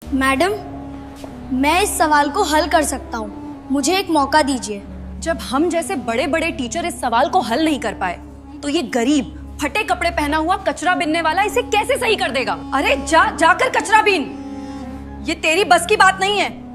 Madam, मैं इस सवाल को हल कर सकता हूँ, मुझे एक मौका दीजिए। जब हम जैसे बड़े बड़े टीचर इस सवाल को हल नहीं कर पाए तो ये गरीब फटे कपड़े पहना हुआ कचरा बीनने वाला इसे कैसे सही कर देगा? अरे जाकर कचरा बीन, ये तेरी बस की बात नहीं है।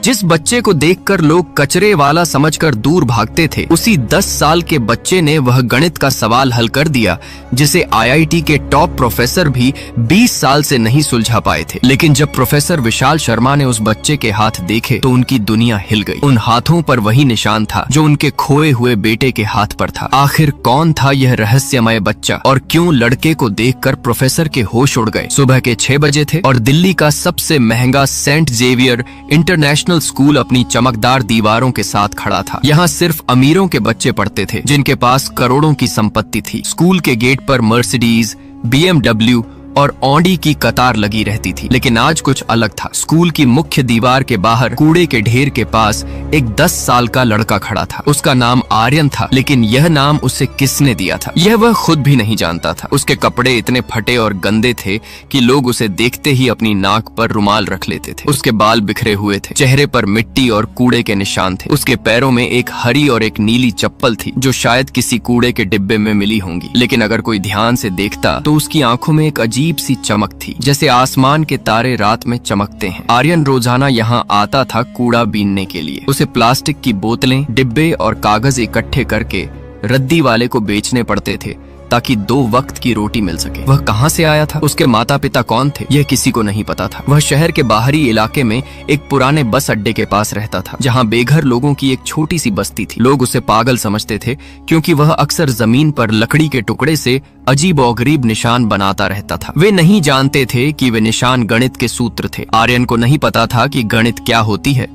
जिस बच्चे को देखकर लोग कचरे वाला समझकर दूर भागते थे, उसी 10 साल के बच्चे ने वह गणित का सवाल हल कर दिया जिसे आईआईटी के टॉप प्रोफेसर भी 20 साल से नहीं सुलझा पाए थे। लेकिन जब प्रोफेसर विशाल शर्मा ने उस बच्चे के हाथ देखे तो उनकी दुनिया हिल गई। उन हाथों पर वही निशान था जो उनके खोए हुए बेटे के हाथ पर था। आखिर कौन था यह रहस्यमय बच्चा और क्यों लड़के को देखकर प्रोफेसर के होश उड़ गए? सुबह के 6 बजे थे और दिल्ली का सबसे महंगा सेंट जेवियर इंटरनेशनल स्कूल अपनी चमकदार दीवारों के साथ खड़ा था। यहाँ सिर्फ अमीरों के बच्चे पढ़ते थे जिनके पास करोड़ों की संपत्ति थी। स्कूल के गेट पर मर्सिडीज, BMW और ऑडी की कतार लगी रहती थी। लेकिन आज कुछ अलग था। स्कूल की मुख्य दीवार के बाहर कूड़े के ढेर के पास एक 10 साल का लड़का खड़ा था। उसका नाम आर्यन था, लेकिन यह नाम उसे किसने दिया था यह वह खुद भी नहीं जानता था। उसके कपड़े इतने फटे और गंदे थे कि लोग उसे देखते ही अपनी नाक पर रुमाल रख लेते थे। उसके बाल बिखरे हुए थे, चेहरे पर मिट्टी और कूड़े के निशान थे। उसके पैरों में एक हरी और एक नीली चप्पल थी जो शायद किसी कूड़े के डिब्बे में मिली होंगी। लेकिन अगर कोई ध्यान से देखता तो उसकी आंखों में एक अजीब सी चमक थी, जैसे आसमान के तारे रात में चमकते हैं। आर्यन रोजाना यहाँ आता था कूड़ा बीनने के लिए। उसे प्लास्टिक की बोतलें, डिब्बे और कागज इकट्ठे करके रद्दी वाले को बेचने पड़ते थे ताकि 2 वक्त की रोटी मिल सके। वह कहाँ से आया था, उसके माता पिता कौन थे, यह किसी को नहीं पता था। वह शहर के बाहरी इलाके में एक पुराने बस अड्डे के पास रहता था जहाँ बेघर लोगों की एक छोटी सी बस्ती थी। लोग उसे पागल समझते थे क्योंकि वह अक्सर जमीन पर लकड़ी के टुकड़े से अजीब और गरीब निशान बनाता रहता था। वे नहीं जानते थे कि वे निशान गणित के सूत्र थे। आर्यन को नहीं पता था कि गणित क्या होती है,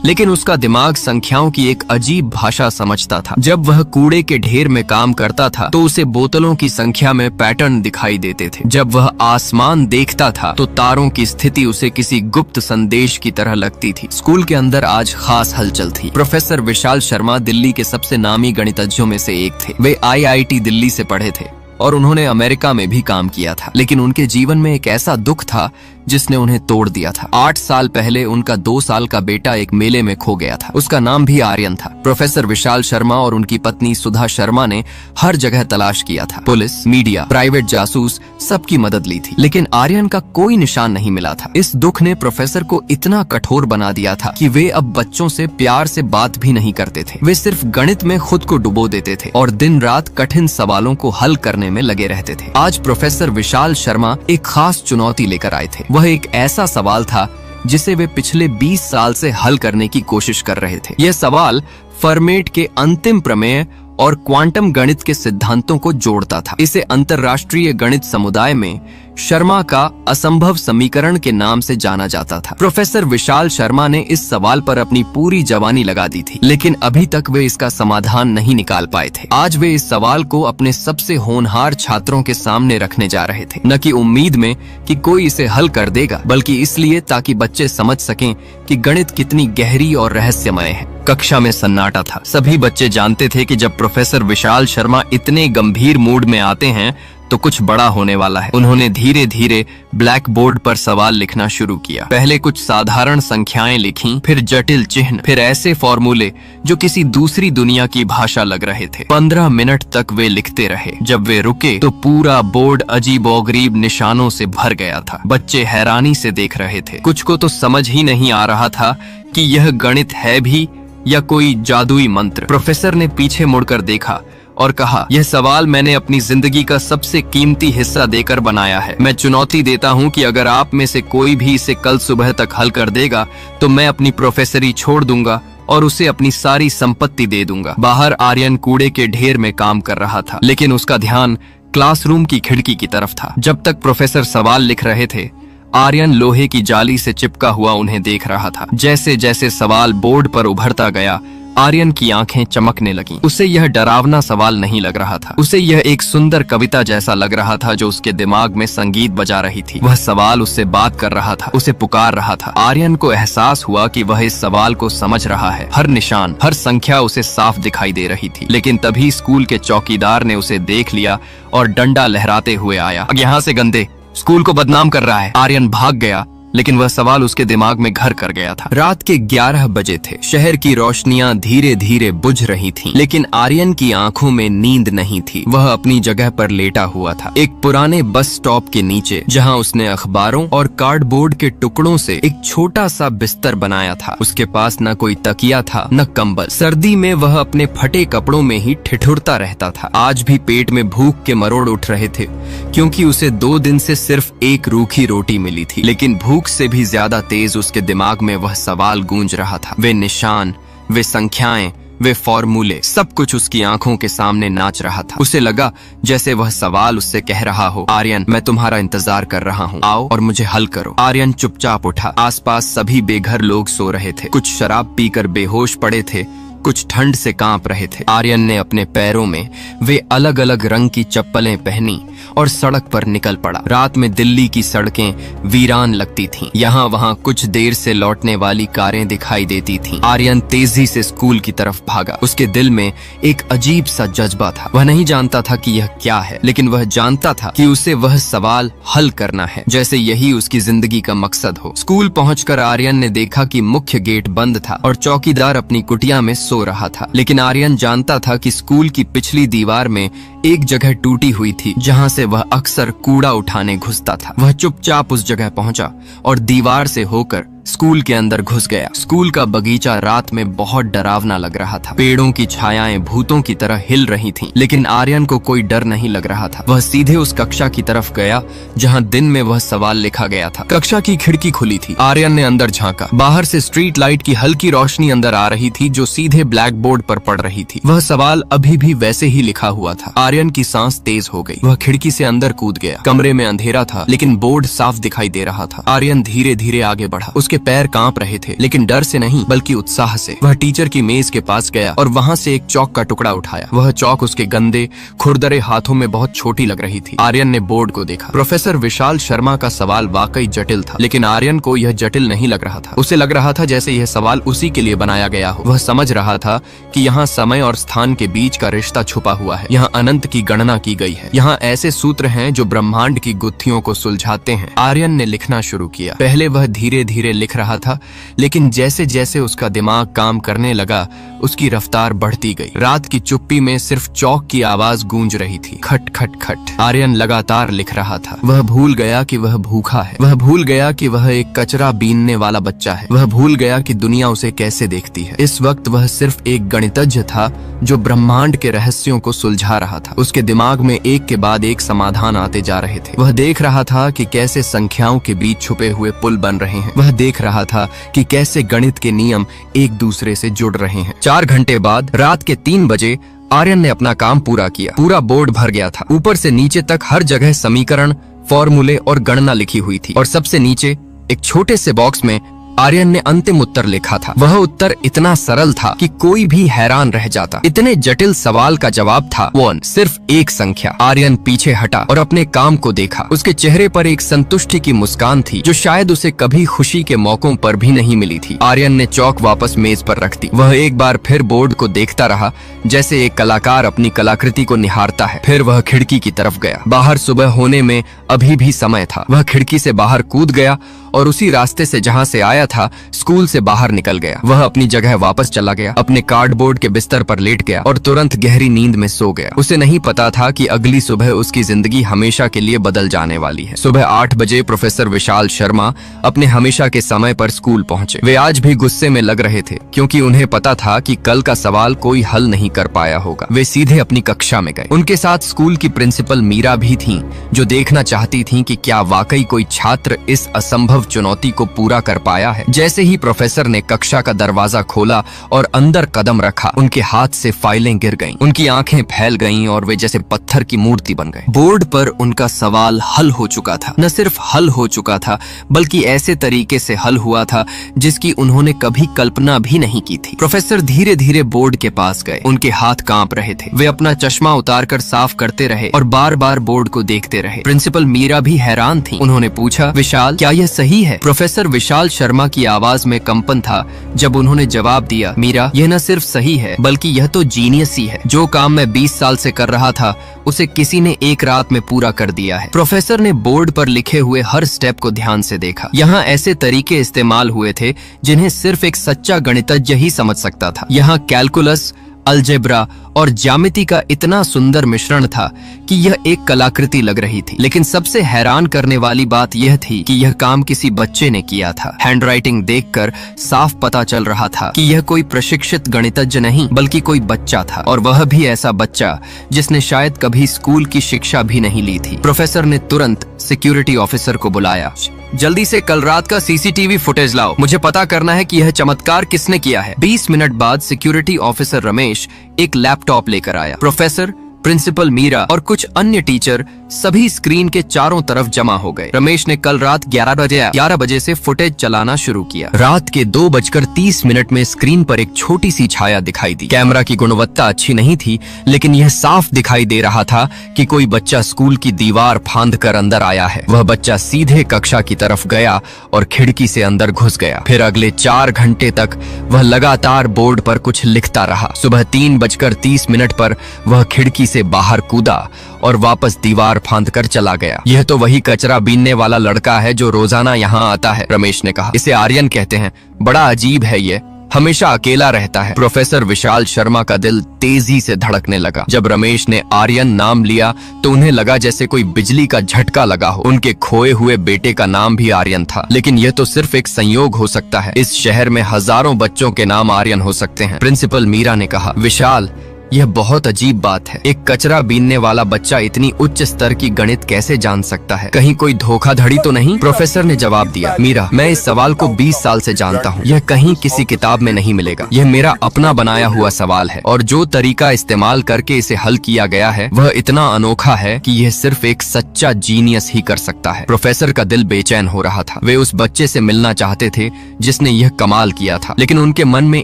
लेकिन उसका दिमाग संख्याओं की एक अजीब भाषा समझता था। जब वह कूड़े के ढेर में काम करता था तो उसे बोतलों की संख्या में पैटर्न दिखाई देते थे। जब वह आसमान देखता था तो तारों की स्थिति उसे किसी गुप्त संदेश की तरह लगती थी। स्कूल के अंदर आज खास हलचल थी। प्रोफेसर विशाल शर्मा दिल्ली के सबसे नामी गणितज्ञों में से एक थे। वे आईआईटी दिल्ली से पढ़े थे और उन्होंने अमेरिका में भी काम किया था। लेकिन उनके जीवन में एक ऐसा दुख था जिसने उन्हें तोड़ दिया था। 8 साल पहले उनका 2 साल का बेटा एक मेले में खो गया था। उसका नाम भी आर्यन था। प्रोफेसर विशाल शर्मा और उनकी पत्नी सुधा शर्मा ने हर जगह तलाश किया था। पुलिस, मीडिया, प्राइवेट जासूस सबकी मदद ली थी, लेकिन आर्यन का कोई निशान नहीं मिला था। इस दुख ने प्रोफेसर को इतना कठोर बना दिया था कि वे अब बच्चों से प्यार से बात भी नहीं करते थे। वे सिर्फ गणित में खुद को डुबो देते थे और दिन रात कठिन सवालों को हल करने में लगे रहते थे। आज प्रोफेसर विशाल शर्मा एक खास चुनौती लेकर आए थे। वह एक ऐसा सवाल था जिसे वे पिछले 20 साल से हल करने की कोशिश कर रहे थे। यह सवाल फर्मेट के अंतिम प्रमेय और क्वांटम गणित के सिद्धांतों को जोड़ता था। इसे अंतरराष्ट्रीय गणित समुदाय में शर्मा का असंभव समीकरण के नाम से जाना जाता था। प्रोफेसर विशाल शर्मा ने इस सवाल पर अपनी पूरी जवानी लगा दी थी, लेकिन अभी तक वे इसका समाधान नहीं निकाल पाए थे। आज वे इस सवाल को अपने सबसे होनहार छात्रों के सामने रखने जा रहे थे, न कि उम्मीद में कि कोई इसे हल कर देगा, बल्कि इसलिए ताकि बच्चे समझ सकें कि गणित कितनी गहरी और रहस्यमय है। कक्षा में सन्नाटा था। सभी बच्चे जानते थे कि जब प्रोफेसर विशाल शर्मा इतने गंभीर मूड में आते हैं तो कुछ बड़ा होने वाला है। उन्होंने धीरे धीरे ब्लैक बोर्ड पर सवाल लिखना शुरू किया। पहले कुछ साधारण संख्याएं लिखीं, फिर जटिल चिन्ह, फिर ऐसे फॉर्मूले जो किसी दूसरी दुनिया की भाषा लग रहे थे। 15 मिनट तक वे लिखते रहे। जब वे रुके तो पूरा बोर्ड अजीबोगरीब निशानों से भर गया था। बच्चे हैरानी से देख रहे थे। कुछ को तो समझ ही नहीं आ रहा था कि यह गणित है भी या कोई जादुई मंत्र। प्रोफेसर ने पीछे मुड़कर देखा और कहा, यह सवाल मैंने अपनी जिंदगी का सबसे कीमती हिस्सा देकर बनाया है। मैं चुनौती देता हूं कि अगर आप में से कोई भी इसे कल सुबह तक हल कर देगा तो मैं अपनी प्रोफेसरी छोड़ दूंगा और उसे अपनी सारी संपत्ति दे दूंगा। बाहर आर्यन कूड़े के ढेर में काम कर रहा था, लेकिन उसका ध्यान क्लासरूम की खिड़की की तरफ था। जब तक प्रोफेसर सवाल लिख रहे थे, आर्यन लोहे की जाली से चिपका हुआ उन्हें देख रहा था। जैसे जैसे सवाल बोर्ड पर उभरता गया, आर्यन की आंखें चमकने लगीं। उसे यह डरावना सवाल नहीं लग रहा था। उसे यह एक सुंदर कविता जैसा लग रहा था जो उसके दिमाग में संगीत बजा रही थी। वह सवाल उससे बात कर रहा था, उसे पुकार रहा था। आर्यन को एहसास हुआ कि वह इस सवाल को समझ रहा है। हर निशान, हर संख्या उसे साफ दिखाई दे रही थी। लेकिन तभी स्कूल के चौकीदार ने उसे देख लिया और डंडा लहराते हुए आया। यहाँ से गंदे, स्कूल को बदनाम कर रहा है। आर्यन भाग गया, लेकिन वह सवाल उसके दिमाग में घर कर गया था। रात के 11 बजे थे। शहर की रोशनियां धीरे धीरे बुझ रही थीं, लेकिन आर्यन की आंखों में नींद नहीं थी। वह अपनी जगह पर लेटा हुआ था, एक पुराने बस स्टॉप के नीचे, जहां उसने अखबारों और कार्डबोर्ड के टुकड़ों से एक छोटा सा बिस्तर बनाया था। उसके पास न कोई तकिया था, न कंबल। सर्दी में वह अपने फटे कपड़ों में ही ठिठुरता रहता था। आज भी पेट में भूख के मरोड़ उठ रहे थे, क्योंकि उसे 2 दिन से सिर्फ एक रूखी रोटी मिली थी। लेकिन भूख से भी ज्यादा तेज उसके दिमाग में वह सवाल गूंज रहा था। वे निशान, वे संख्याएं, वे फॉर्मूले, सब कुछ उसकी आंखों के सामने नाच रहा था। उसे लगा जैसे वह सवाल उससे कह रहा हो, आर्यन, मैं तुम्हारा इंतजार कर रहा हूँ, आओ और मुझे हल करो। आर्यन चुपचाप उठा। आसपास सभी बेघर लोग सो रहे थे। कुछ शराब पीकर बेहोश पड़े थे, कुछ ठंड से कांप रहे थे। आर्यन ने अपने पैरों में वे अलग अलग रंग की चप्पलें पहनी और सड़क पर निकल पड़ा। रात में दिल्ली की सड़कें वीरान लगती थीं। यहाँ वहाँ कुछ देर से लौटने वाली कारें दिखाई देती थीं। आर्यन तेजी से स्कूल की तरफ भागा। उसके दिल में एक अजीब सा जज्बा था। वह नहीं जानता था कि यह क्या है, लेकिन वह जानता था कि उसे वह सवाल हल करना है, जैसे यही उसकी जिंदगी का मकसद हो। स्कूल पहुंचकर आर्यन ने देखा कि मुख्य गेट बंद था और चौकीदार अपनी कुटिया में सो रहा था। लेकिन आर्यन जानता था कि स्कूल की पिछली दीवार में एक जगह टूटी हुई थी, जहां से वह अक्सर कूड़ा उठाने घुसता था। वह चुपचाप उस जगह पहुंचा और दीवार से होकर स्कूल के अंदर घुस गया। स्कूल का बगीचा रात में बहुत डरावना लग रहा था। पेड़ों की छायाएं भूतों की तरह हिल रही थीं, लेकिन आर्यन को कोई डर नहीं लग रहा था। वह सीधे उस कक्षा की तरफ गया जहां दिन में वह सवाल लिखा गया था। कक्षा की खिड़की खुली थी। आर्यन ने अंदर झांका। बाहर से स्ट्रीट लाइट की हल्की रोशनी अंदर आ रही थी, जो सीधे ब्लैक बोर्ड पर पड़ रही थी। वह सवाल अभी भी वैसे ही लिखा हुआ था। आर्यन की सांस तेज हो गई। वह खिड़की से अंदर कूद गया। कमरे में अंधेरा था, लेकिन बोर्ड साफ दिखाई दे रहा था। आर्यन धीरे धीरे आगे बढ़ा। उसके पैर कांप रहे थे, लेकिन डर से नहीं बल्कि उत्साह से। वह टीचर की मेज के पास गया और वहां से एक चौक का टुकड़ा उठाया। वह चौक उसके गंदे खुरदरे हाथों में बहुत छोटी लग रही थी। आर्यन ने बोर्ड को देखा। प्रोफेसर विशाल शर्मा का सवाल वाकई जटिल था, लेकिन आर्यन को यह जटिल नहीं लग रहा था। उसे लग रहा था जैसे यह सवाल उसी के लिए बनाया गया हो। वह समझ रहा था कि यहाँ समय और स्थान के बीच का रिश्ता छुपा हुआ है। यहाँ अनंत की गणना की गई है। यहाँ ऐसे सूत्र हैं जो ब्रह्मांड की गुत्थियों को सुलझाते हैं। आर्यन ने लिखना शुरू किया। पहले वह धीरे धीरे लिख रहा था, लेकिन जैसे जैसे उसका दिमाग काम करने लगा, उसकी रफ्तार बढ़ती गई। रात की चुप्पी में सिर्फ चौक की आवाज गूंज रही थी, खट खट खट। आर्यन लगातार लिख रहा था। वह भूल गया कि वह भूखा है। वह भूल गया कि वह एक कचरा बीनने वाला बच्चा है। वह भूल गया कि दुनिया उसे कैसे देखती है। इस वक्त वह सिर्फ एक गणितज्ञ था जो ब्रह्मांड के रहस्यों को सुलझा रहा था। उसके दिमाग में एक के बाद एक समाधान आते जा रहे थे। वह देख रहा था कि कैसे संख्याओं के बीच छुपे हुए पुल बन रहे हैं। वह देख रहा था कि कैसे गणित के नियम एक दूसरे से जुड़ रहे हैं। 4 घंटे बाद रात के 3 बजे आर्यन ने अपना काम पूरा किया। पूरा बोर्ड भर गया था। ऊपर से नीचे तक हर जगह समीकरण, फॉर्मूले और गणना लिखी हुई थी, और सबसे नीचे एक छोटे से बॉक्स में आर्यन ने अंतिम उत्तर लिखा था। वह उत्तर इतना सरल था कि कोई भी हैरान रह जाता। इतने जटिल सवाल का जवाब था 1, सिर्फ एक संख्या। आर्यन पीछे हटा और अपने काम को देखा। उसके चेहरे पर एक संतुष्टि की मुस्कान थी, जो शायद उसे कभी खुशी के मौकों पर भी नहीं मिली थी। आर्यन ने चौक वापस मेज पर रख दी। वह एक बार फिर बोर्ड को देखता रहा, जैसे एक कलाकार अपनी कलाकृति को निहारता है। फिर वह खिड़की की तरफ गया। बाहर सुबह होने में अभी भी समय था। वह खिड़की से बाहर कूद गया और उसी रास्ते से जहाँ से आया था, स्कूल से बाहर निकल गया। वह अपनी जगह वापस चला गया, अपने कार्डबोर्ड के बिस्तर पर लेट गया और तुरंत गहरी नींद में सो गया। उसे नहीं पता था कि अगली सुबह उसकी जिंदगी हमेशा के लिए बदल जाने वाली है। सुबह 8 बजे प्रोफेसर विशाल शर्मा अपने हमेशा के समय पर स्कूल पहुंचे। वे आज भी गुस्से में लग रहे थे, क्योंकि उन्हें पता था कि कल का सवाल कोई हल नहीं कर पाया होगा। वे सीधे अपनी कक्षा में गए। उनके साथ स्कूल की प्रिंसिपल मीरा भी थीं, जो देखना चाहती थीं कि क्या वाकई कोई छात्र इस असंभव चुनौती को पूरा कर पाया है। जैसे ही प्रोफेसर ने कक्षा का दरवाजा खोला और अंदर कदम रखा, उनके हाथ से फाइलें गिर गईं। उनकी आंखें फैल गईं और वे जैसे पत्थर की मूर्ति बन गए। बोर्ड पर उनका सवाल हल हो चुका था। न सिर्फ हल हो चुका था, बल्कि ऐसे तरीके से हल हुआ था जिसकी उन्होंने कभी कल्पना भी नहीं की थी। प्रोफेसर धीरे धीरे बोर्ड के पास गए। उनके हाथ कांप रहे थे। वे अपना चश्मा उतारकर साफ करते रहे और बार बार बोर्ड को देखते रहे। प्रिंसिपल मीरा भी हैरान थी। उन्होंने पूछा, विशाल, क्या यह सही है? प्रोफेसर विशाल शर्मा शर्मा की आवाज में कंपन था जब उन्होंने जवाब दिया, मीरा, यह न सिर्फ सही है बल्कि यह तो जीनियस ही है। जो काम मैं 20 साल से कर रहा था उसे किसी ने एक रात में पूरा कर दिया है। प्रोफेसर ने बोर्ड पर लिखे हुए हर स्टेप को ध्यान से देखा। यहाँ ऐसे तरीके इस्तेमाल हुए थे जिन्हें सिर्फ एक सच्चा गणितज्ञ ही समझ सकता था। यहाँ कैलकुलस, अलजेब्रा और ज्यामिति का इतना सुंदर मिश्रण था कि यह एक कलाकृति लग रही थी। लेकिन सबसे हैरान करने वाली बात यह थी कि यह काम किसी बच्चे ने किया था। हैंडराइटिंग देखकर साफ पता चल रहा था कि यह कोई प्रशिक्षित गणितज्ञ नहीं बल्कि कोई बच्चा था, और वह भी ऐसा बच्चा जिसने शायद कभी स्कूल की शिक्षा भी नहीं ली थी। प्रोफेसर ने तुरंत सिक्योरिटी ऑफिसर को बुलाया। जल्दी से कल रात का सीसीटीवी फुटेज लाओ, मुझे पता करना है कि यह चमत्कार किसने किया है। 20 मिनट बाद सिक्योरिटी ऑफिसर रमेश एक लैपटॉप लेकर आया। प्रोफेसर, प्रिंसिपल मीरा और कुछ अन्य टीचर सभी स्क्रीन के चारों तरफ जमा हो गए। रमेश ने कल रात 11 बजे से फुटेज चलाना शुरू किया। रात के 2:30 में स्क्रीन पर एक छोटी सी छाया दिखाई दी। कैमरा की गुणवत्ता अच्छी नहीं थी, लेकिन यह साफ दिखाई दे रहा था कि कोई बच्चा स्कूल की दीवार फांद कर अंदर आया है। वह बच्चा सीधे कक्षा की तरफ गया और खिड़की से अंदर घुस गया। फिर अगले 4 घंटे तक वह लगातार बोर्ड पर कुछ लिखता रहा। सुबह 3:30 पर वह खिड़की से बाहर कूदा और वापस दीवार फांद कर चला गया। यह तो वही कचरा बीनने वाला लड़का है जो रोजाना यहाँ आता है, रमेश ने कहा। इसे आर्यन कहते हैं। बड़ा अजीब है ये, हमेशा अकेला रहता है। प्रोफेसर विशाल शर्मा का दिल तेजी से धड़कने लगा। जब रमेश ने आर्यन नाम लिया तो उन्हें लगा जैसे कोई बिजली का झटका लगा हो। उनके खोए हुए बेटे का नाम भी आर्यन था, लेकिन यह तो सिर्फ एक संयोग हो सकता है। इस शहर में हजारों बच्चों के नाम आर्यन हो सकते हैं। प्रिंसिपल मीरा ने कहा, विशाल, यह बहुत अजीब बात है। एक कचरा बीनने वाला बच्चा इतनी उच्च स्तर की गणित कैसे जान सकता है? कहीं कोई धोखाधड़ी तो नहीं? प्रोफेसर ने जवाब दिया, मीरा, मैं इस सवाल को 20 साल से जानता हूँ। यह कहीं किसी किताब में नहीं मिलेगा। यह मेरा अपना बनाया हुआ सवाल है, और जो तरीका इस्तेमाल करके इसे हल किया गया है वह इतना अनोखा है कि यह सिर्फ एक सच्चा जीनियस ही कर सकता है। प्रोफेसर का दिल बेचैन हो रहा था। वे उस बच्चे से मिलना चाहते थे जिसने यह कमाल किया था, लेकिन उनके मन में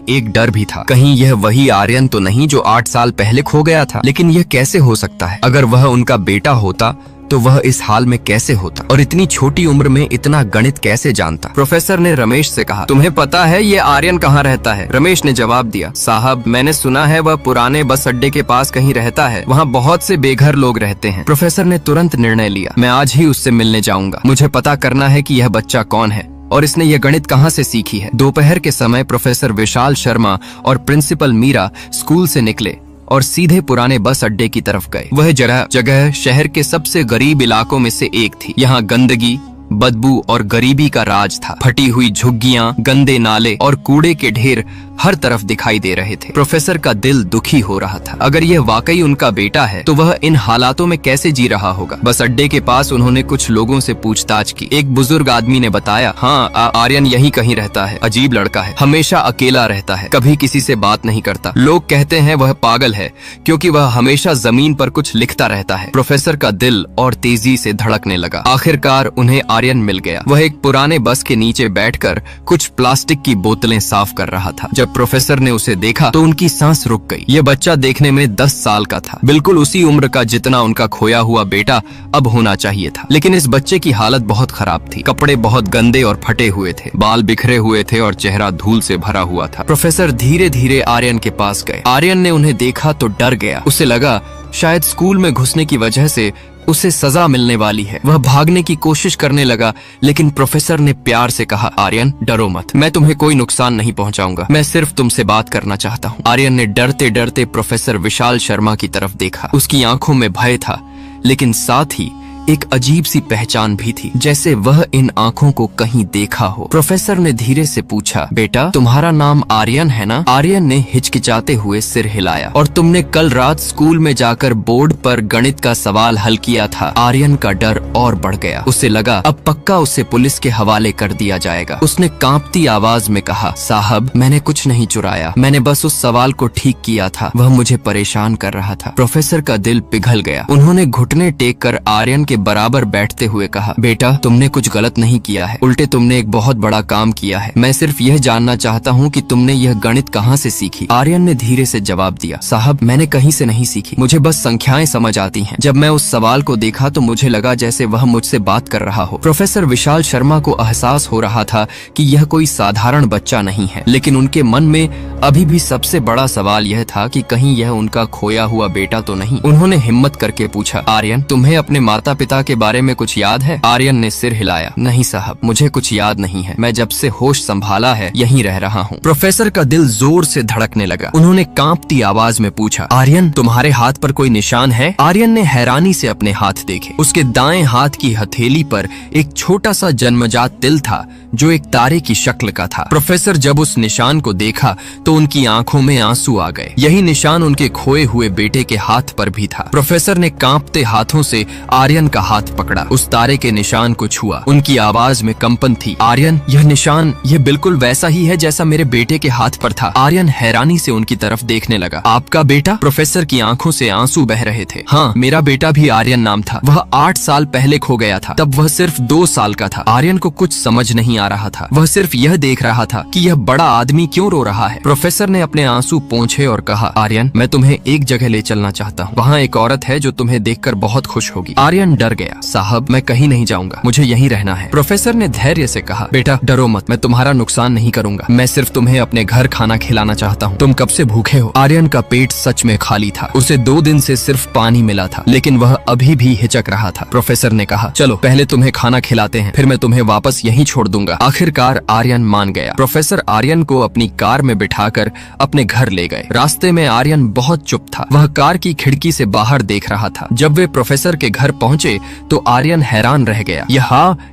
एक डर भी था। कहीं यह वही आर्यन तो नहीं जो 8 साल पहले खो गया था? लेकिन यह कैसे हो सकता है? अगर वह उनका बेटा होता तो वह इस हाल में कैसे होता, और इतनी छोटी उम्र में इतना गणित कैसे जानता? प्रोफेसर ने रमेश से कहा, तुम्हें पता है ये आर्यन कहाँ रहता है? रमेश ने जवाब दिया, साहब, मैंने सुना है वह पुराने बस अड्डे के पास कहीं रहता है। वहाँ बहुत से बेघर लोग रहते हैं। प्रोफेसर ने तुरंत निर्णय लिया, मैं आज ही उससे मिलने जाऊंगा। मुझे पता करना है कि यह बच्चा कौन है और इसने यह गणित कहाँ से सीखी है। दोपहर के समय प्रोफेसर विशाल शर्मा और प्रिंसिपल मीरा स्कूल से निकले और सीधे पुराने बस अड्डे की तरफ गए। वह जगह शहर के सबसे गरीब इलाकों में से एक थी। यहाँ गंदगी, बदबू और गरीबी का राज था। फटी हुई झुग्गियां, गंदे नाले और कूड़े के ढेर हर तरफ दिखाई दे रहे थे। प्रोफेसर का दिल दुखी हो रहा था। अगर यह वाकई उनका बेटा है तो वह इन हालातों में कैसे जी रहा होगा? बस अड्डे के पास उन्होंने कुछ लोगों से पूछताछ की। एक बुजुर्ग आदमी ने बताया, हाँ, आर्यन यहीं कहीं रहता है। अजीब लड़का है, हमेशा अकेला रहता है, कभी किसी से बात नहीं करता। लोग कहते हैं वह पागल है क्योंकि वह हमेशा जमीन पर कुछ लिखता रहता है। प्रोफेसर का दिल और तेजी से धड़कने लगा। आखिरकार उन्हें आर्यन मिल गया। वह एक पुराने बस के नीचे बैठकर कुछ प्लास्टिक की बोतलें साफ कर रहा था। जब प्रोफेसर ने उसे देखा तो उनकी सांस रुक गई। यह बच्चा देखने में 10 साल का था, बिल्कुल उसी उम्र का जितना उनका खोया हुआ बेटा अब होना चाहिए था। लेकिन इस बच्चे की हालत बहुत खराब थी। कपड़े बहुत गंदे और फटे हुए थे, बाल बिखरे हुए थे और चेहरा धूल से भरा हुआ था। प्रोफेसर धीरे धीरे आर्यन के पास गए। आर्यन ने उन्हें देखा तो डर गया। उसे लगा शायद स्कूल में घुसने की वजह से उसे सजा मिलने वाली है। वह भागने की कोशिश करने लगा, लेकिन प्रोफेसर ने प्यार से कहा, आर्यन, डरो मत, मैं तुम्हें कोई नुकसान नहीं पहुंचाऊंगा, मैं सिर्फ तुमसे बात करना चाहता हूँ। आर्यन ने डरते डरते प्रोफेसर विशाल शर्मा की तरफ देखा। उसकी आंखों में भय था, लेकिन साथ ही एक अजीब सी पहचान भी थी, जैसे वह इन आंखों को कहीं देखा हो। प्रोफेसर ने धीरे से पूछा, बेटा, तुम्हारा नाम आर्यन है ना? आर्यन ने हिचकिचाते हुए सिर हिलाया। और तुमने कल रात स्कूल में जाकर बोर्ड पर गणित का सवाल हल किया था? आर्यन का डर और बढ़ गया। उसे लगा अब पक्का उसे पुलिस के हवाले कर दिया जाएगा। उसने कांपती आवाज में कहा, साहब, मैंने कुछ नहीं चुराया, मैंने बस उस सवाल को ठीक किया था, वह मुझे परेशान कर रहा था। प्रोफेसर का दिल पिघल गया। उन्होंने घुटने टेक कर आर्यन के बराबर बैठते हुए कहा, बेटा तुमने कुछ गलत नहीं किया है, उल्टे तुमने एक बहुत बड़ा काम किया है। मैं सिर्फ यह जानना चाहता हूँ कि तुमने यह गणित कहाँ से सीखी। आर्यन ने धीरे से जवाब दिया, साहब मैंने कहीं से नहीं सीखी, मुझे बस संख्याएं समझ आती हैं। जब मैं उस सवाल को देखा तो मुझे लगा जैसे वह मुझसे बात कर रहा हो। प्रोफेसर विशाल शर्मा को एहसास हो रहा था कि यह कोई साधारण बच्चा नहीं है, लेकिन उनके मन में अभी भी सबसे बड़ा सवाल यह था कि कहीं यह उनका खोया हुआ बेटा तो नहीं। उन्होंने हिम्मत करके पूछा, आर्यन तुम्हें अपने माता पिता के बारे में कुछ याद है? आर्यन ने सिर हिलाया, नहीं साहब मुझे कुछ याद नहीं है, मैं जब से होश संभाला है यहीं रह रहा हूँ। प्रोफेसर का दिल जोर से धड़कने लगा। उन्होंने कांपती आवाज में पूछा, आर्यन तुम्हारे हाथ पर कोई निशान है? आर्यन ने हैरानी से अपने हाथ देखे। उसके दाएं हाथ की हथेली पर एक छोटा सा जन्मजात तिल था जो एक तारे की शक्ल का था। प्रोफेसर जब उस निशान को देखा तो उनकी आंखों में आंसू आ गए। यही निशान उनके खोए हुए बेटे के हाथ पर भी था। प्रोफेसर ने कांपते हाथों से आर्यन का हाथ पकड़ा, उस तारे के निशान को छुआ। उनकी आवाज में कंपन थी, आर्यन यह निशान यह बिल्कुल वैसा ही है जैसा मेरे बेटे के हाथ पर था। आर्यन हैरानी से उनकी तरफ देखने लगा। आपका बेटा? प्रोफेसर की आंखों से आंसू बह रहे थे। हाँ मेरा बेटा भी आर्यन नाम था। वह 8 साल पहले खो गया था, तब वह सिर्फ 2 साल का था। आर्यन को कुछ समझ नहीं आ रहा था। वह सिर्फ यह देख रहा था कि यह बड़ा आदमी क्यों रो रहा है। प्रोफेसर ने अपने आंसू पोंछे और कहा, आर्यन मैं तुम्हें एक जगह ले चलना चाहता हूँ। वहाँ एक औरत है जो तुम्हें देखकर बहुत खुश होगी। आर्यन डर गया, साहब मैं कहीं नहीं जाऊंगा, मुझे यहीं रहना है। प्रोफेसर ने धैर्य से कहा, बेटा डरो मत, मैं तुम्हारा नुकसान नहीं करूंगा, मैं सिर्फ तुम्हें अपने घर खाना खिलाना चाहता हूँ। तुम कब से भूखे हो? आर्यन का पेट सच में खाली था। उसे 2 दिन से सिर्फ पानी मिला था, लेकिन वह अभी भी हिचक रहा था। प्रोफेसर ने कहा, चलो पहले तुम्हें खाना खिलाते हैं, फिर मैं तुम्हें वापस यहीं छोड़ दूंगा। आखिरकार आर्यन मान गया। प्रोफेसर आर्यन को अपनी कार में बिठाकर अपने घर ले गए। रास्ते में आर्यन बहुत चुप था। वह कार की खिड़की से बाहर देख रहा था। जब वे प्रोफेसर के घर पहुंचे तो आर्यन हैरान रह गया।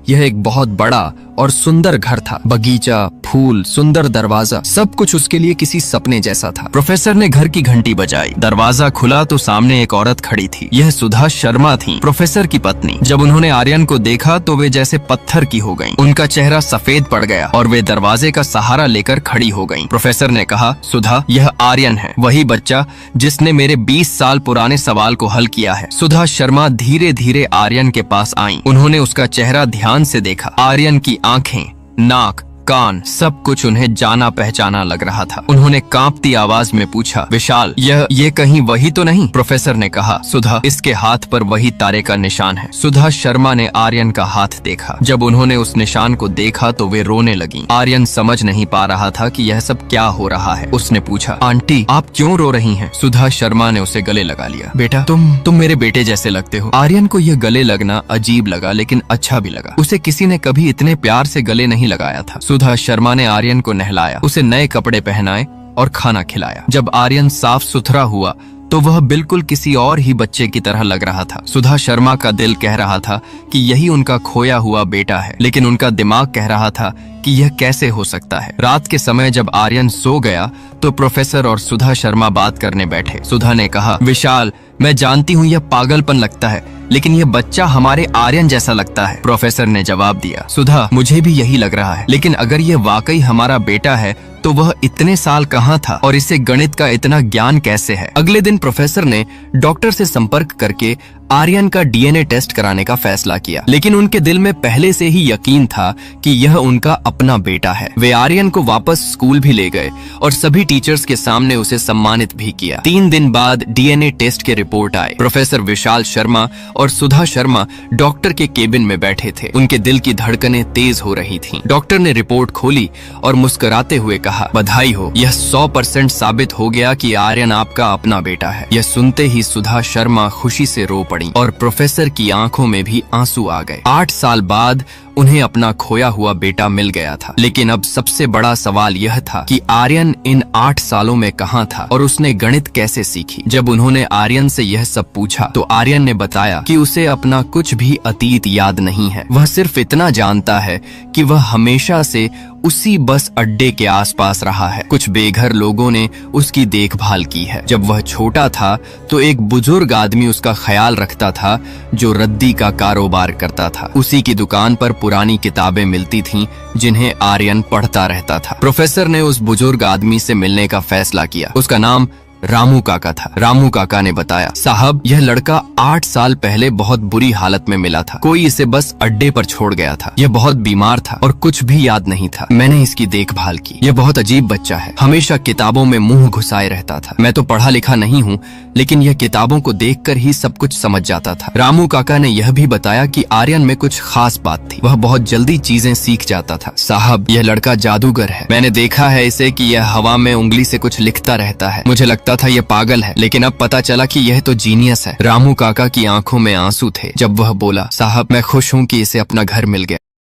यह एक बहुत बड़ा और सुंदर घर था। बगीचा, फूल, सुंदर दरवाजा, सब कुछ उसके लिए किसी सपने जैसा था। प्रोफेसर ने घर की घंटी बजाई। दरवाजा खुला तो सामने एक औरत खड़ी थी। यह सुधा शर्मा थी, प्रोफेसर की पत्नी। जब उन्होंने आर्यन को देखा तो वे जैसे पत्थर की हो गईं। उनका चेहरा सफेद पड़ गया और वे दरवाजे का सहारा लेकर खड़ी हो गईं। प्रोफेसर ने कहा, सुधा यह आर्यन है, वही बच्चा जिसने मेरे 20 साल पुराने सवाल को हल किया है। सुधा शर्मा धीरे धीरे आर्यन के पास आईं। उन्होंने उसका चेहरा ध्यान से देखा। आर्यन की आंखें, नाक, कान, सब कुछ उन्हें जाना पहचाना लग रहा था। उन्होंने कांपती आवाज में पूछा, विशाल ये कहीं वही तो नहीं? प्रोफेसर ने कहा, सुधा इसके हाथ पर वही तारे का निशान है। सुधा शर्मा ने आर्यन का हाथ देखा। जब उन्होंने उस निशान को देखा तो वे रोने लगी। आर्यन समझ नहीं पा रहा था कि यह सब क्या हो रहा है। उसने पूछा, आंटी आप क्यों रो रही हैं? सुधा शर्मा ने उसे गले लगा लिया। बेटा तुम मेरे बेटे जैसे लगते हो। आर्यन को यह गले लगना अजीब लगा, लेकिन अच्छा भी लगा। उसे किसी ने कभी इतने प्यार से गले नहीं लगाया था। सुधा शर्मा ने आर्यन को नहलाया, उसे नए कपड़े पहनाए और खाना खिलाया। जब आर्यन साफ सुथरा हुआ तो वह बिल्कुल किसी और ही बच्चे की तरह लग रहा था। सुधा शर्मा का दिल कह रहा था कि यही उनका खोया हुआ बेटा है, लेकिन उनका दिमाग कह रहा था कि यह कैसे हो सकता है। रात के समय जब आर्यन सो गया तो प्रोफेसर और सुधा शर्मा बात करने बैठे। सुधा ने कहा, विशाल मैं जानती हूँ यह पागलपन लगता है, लेकिन यह बच्चा हमारे आर्यन जैसा लगता है। प्रोफेसर ने जवाब दिया, सुधा मुझे भी यही लग रहा है, लेकिन अगर यह वाकई हमारा बेटा है तो वह इतने साल कहाँ था और इसे गणित का इतना ज्ञान कैसे है? अगले दिन प्रोफेसर ने डॉक्टर से संपर्क करके आर्यन का डीएनए टेस्ट कराने का फैसला किया, लेकिन उनके दिल में पहले से ही यकीन था कि यह उनका अपना बेटा है। वे आर्यन को वापस स्कूल भी ले गए और सभी टीचर्स के सामने उसे सम्मानित भी किया। 3 दिन बाद डीएनए टेस्ट के रिपोर्ट आए। प्रोफेसर विशाल शर्मा और सुधा शर्मा डॉक्टर के केबिन में बैठे थे। उनके दिल की धड़कनें तेज हो रही थीं। डॉक्टर ने रिपोर्ट खोली और मुस्कुराते हुए कहा, बधाई हो, यह 100% साबित हो गया कि आर्यन आपका अपना बेटा है। यह सुनते ही सुधा शर्मा खुशी से रो पड़ी और प्रोफेसर की आंखों में भी आंसू आ गए। 8 साल बाद उन्हें अपना खोया हुआ बेटा मिल गया था, लेकिन अब सबसे बड़ा सवाल यह था कि आर्यन इन 8 सालों में कहाँ था और उसने गणित कैसे सीखी। जब उन्होंने आर्यन से यह सब पूछा तो आर्यन ने बताया कि उसे अपना कुछ भी अतीत याद नहीं है। वह सिर्फ इतना जानता है कि वह हमेशा से उसी बस अड्डे के आसपास रहा है। कुछ बेघर लोगों ने उसकी देखभाल की है। जब वह छोटा था तो एक बुजुर्ग आदमी उसका ख्याल रखता था जो रद्दी का कारोबार करता था। उसी की दुकान पर पुरानी किताबें मिलती थीं जिन्हें आर्यन पढ़ता रहता था। प्रोफेसर ने उस बुजुर्ग आदमी से मिलने का फैसला किया। उसका नाम रामू काका था। रामू काका ने बताया, साहब यह लड़का 8 साल पहले बहुत बुरी हालत में मिला था। कोई इसे बस अड्डे पर छोड़ गया था। यह बहुत बीमार था और कुछ भी याद नहीं था। मैंने इसकी देखभाल की। यह बहुत अजीब बच्चा है, हमेशा किताबों में मुंह घुसाए रहता था। मैं तो पढ़ा लिखा नहीं हूँ, लेकिन यह किताबों को देखकर ही सब कुछ समझ जाता था। रामू काका ने यह भी बताया कि आर्यन में कुछ खास बात थी, वह बहुत जल्दी चीजें सीख जाता था। साहब यह लड़का जादूगर है। मैंने देखा है इसे कि यह हवा में उंगली से कुछ लिखता रहता है। मुझे लगता था यह पागल है, लेकिन अब पता चला कि यह तो जीनियस है। रामू काका की आंखों में आंसू थे जब वह बोला, साहब मैं खुश हूँ कि इसे अपना घर मिल गया।